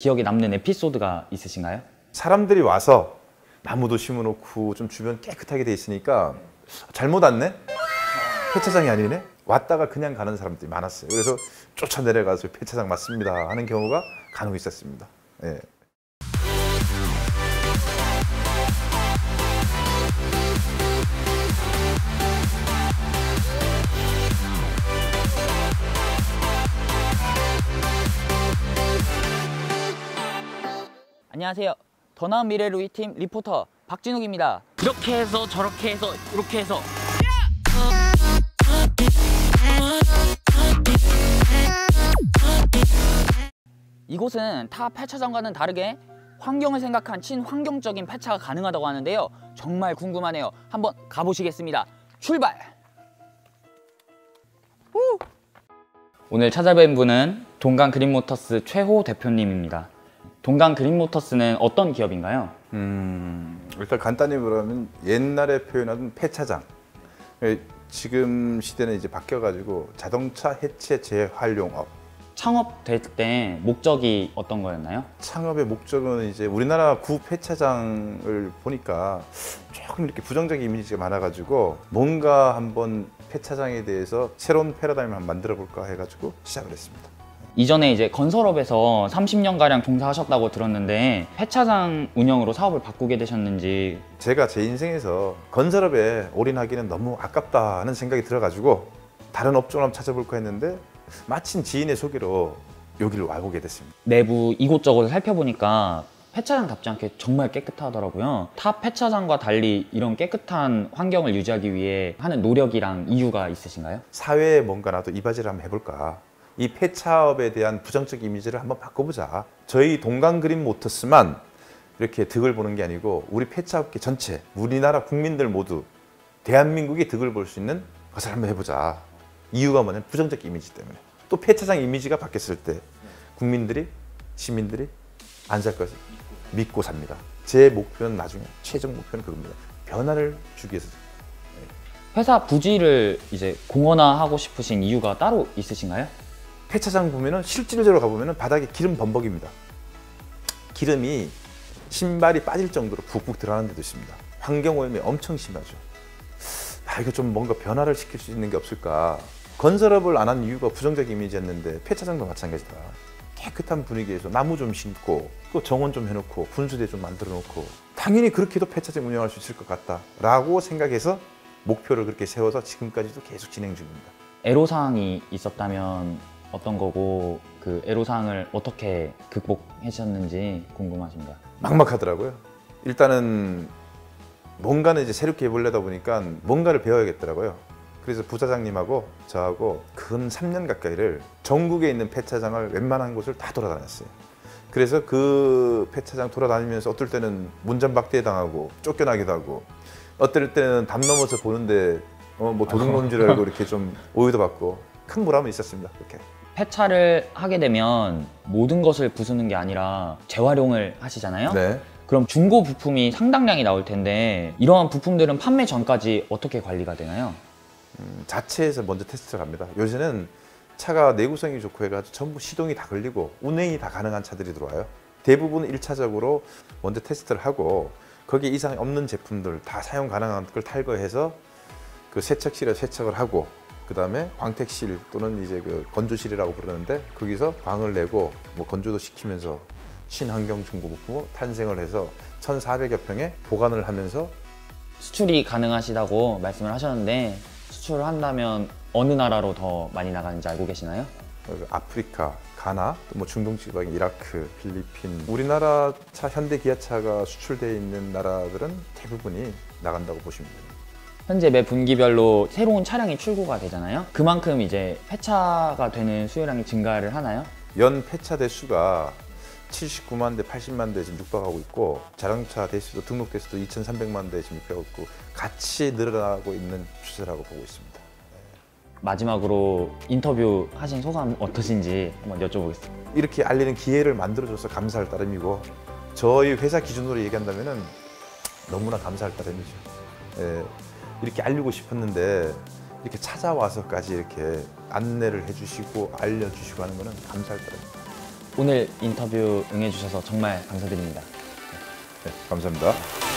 기억에 남는 에피소드가 있으신가요? 사람들이 와서 나무도 심어놓고 좀 주변 깨끗하게 돼 있으니까 잘못 왔네? 폐차장이 아니네? 왔다가 그냥 가는 사람들이 많았어요. 그래서 쫓아 내려가서 폐차장 맞습니다 하는 경우가 간혹 있었습니다. 예. 안녕하세요. 더 나은 미래를 위해 팀 리포터 박진욱입니다. 이렇게 해서 저렇게 해서 이렇게 해서 이곳은 타 폐차장과는 다르게 환경을 생각한 친환경적인 폐차가 가능하다고 하는데요. 정말 궁금하네요. 한번 가보시겠습니다. 출발! 오늘 찾아뵌 분은 동강 그린모터스 최호 대표님입니다. 동강 그린모터스는 어떤 기업인가요? 일단 간단히 말하면 옛날에 표현하던 폐차장, 지금 시대는 이제 바뀌어가지고 자동차 해체 재활용업. 창업될 때 목적이 어떤 거였나요? 창업의 목적은 이제 우리나라 구 폐차장을 보니까 조금 이렇게 부정적인 이미지가 많아가지고 뭔가 한번 폐차장에 대해서 새로운 패러다임을 한번 만들어 볼까 해가지고 시작을 했습니다. 이전에 이제 건설업에서 30년가량 종사하셨다고 들었는데 폐차장 운영으로 사업을 바꾸게 되셨는지. 제가 제 인생에서 건설업에 올인하기는 너무 아깝다는 생각이 들어가지고 다른 업종을 한번 찾아볼까 했는데 마침 지인의 소개로 여기를 와보게 됐습니다. 내부 이곳저곳을 살펴보니까 폐차장답지 않게 정말 깨끗하더라고요. 타 폐차장과 달리 이런 깨끗한 환경을 유지하기 위해 하는 노력이랑 이유가 있으신가요? 사회에 뭔가 나도 이바지를 한번 해볼까. 이 폐차업에 대한 부정적 이미지를 한번 바꿔보자. 저희 동강 그린모터스만 이렇게 득을 보는 게 아니고 우리 폐차업계 전체, 우리나라 국민들 모두 대한민국이 득을 볼 수 있는 것을 한번 해보자. 이유가 뭐냐면 부정적 이미지 때문에. 또 폐차장 이미지가 바뀌었을 때 국민들이, 시민들이 안 살 것을 믿고 삽니다. 제 목표는 나중에 최종 목표는 그겁니다. 변화를 주기 위해서. 회사 부지를 이제 공원화하고 싶으신 이유가 따로 있으신가요? 폐차장 보면은 실질적으로 가보면은 바닥에 기름 범벅입니다. 기름이 신발이 빠질 정도로 푹푹 들어가는 데도 있습니다. 환경오염이 엄청 심하죠. 이거 좀 뭔가 변화를 시킬 수 있는 게 없을까. 건설업을 안 한 이유가 부정적 이미지였는데 폐차장도 마찬가지다. 깨끗한 분위기에서 나무 좀 심고 또 정원 좀 해놓고 분수대 좀 만들어 놓고 당연히 그렇게 해도 폐차장 운영할 수 있을 것 같다 라고 생각해서 목표를 그렇게 세워서 지금까지도 계속 진행 중입니다. 애로사항이 있었다면 어떤 거고 그 애로사항을 어떻게 극복하셨는지 궁금하십니다. 막막하더라고요. 일단은 뭔가는 이제 새롭게 해보려다 보니까 뭔가를 배워야겠더라고요. 그래서 부사장님하고 저하고 근 3년 가까이를 전국에 있는 폐차장을 웬만한 곳을 다 돌아다녔어요. 그래서 그 폐차장 돌아다니면서 어떨 때는 문전박대 당하고 쫓겨나기도 하고 어떨 때는 담 넘어서 보는데 뭐 도둑놈인 줄 알고 이렇게 좀 오해도 받고 큰 보람은 있었습니다. 그렇게. 폐차를 하게 되면 모든 것을 부수는 게 아니라 재활용을 하시잖아요. 네. 그럼 중고 부품이 상당량이 나올 텐데 이러한 부품들은 판매 전까지 어떻게 관리가 되나요? 자체에서 먼저 테스트를 합니다. 요새는 차가 내구성이 좋고 해가지고 전부 시동이 다 걸리고 운행이 다 가능한 차들이 들어와요. 대부분 1차적으로 먼저 테스트를 하고 거기에 이상이 없는 제품들 다 사용 가능한 걸 탈거해서 그 세척실에 세척을 하고 그 다음에 광택실 또는 이제 그 건조실이라고 부르는데 거기서 광을 내고 뭐 건조도 시키면서 친환경 중고부품 탄생을 해서 1,400여 평에 보관을 하면서 수출이 가능하시다고 말씀을 하셨는데 수출을 한다면 어느 나라로 더 많이 나가는지 알고 계시나요? 아프리카, 가나, 뭐 중동 지방, 이라크, 필리핀. 우리나라 차, 현대 기아차가 수출되어 있는 나라들은 대부분이 나간다고 보시면 됩니다. 현재 매 분기별로 새로운 차량이 출고가 되잖아요. 그만큼 이제 폐차가 되는 수요량이 증가를 하나요? 연 폐차 대수가 79만 대, 80만 대 지금 육박하고 있고 자동차 대수도 등록 대수도 2,300만 대 지금 육박하고 있고 같이 늘어나고 있는 추세라고 보고 있습니다. 마지막으로 인터뷰 하신 소감 어떠신지 한번 여쭤보겠습니다. 이렇게 알리는 기회를 만들어줘서 감사할 따름이고 저희 회사 기준으로 얘기한다면 너무나 감사할 따름이죠. 이렇게 알리고 싶었는데 이렇게 찾아와서까지 이렇게 안내를 해주시고 알려주시고 하는 거는 감사할 따름입니다. 오늘 인터뷰 응해주셔서 정말 감사드립니다. 네, 감사합니다.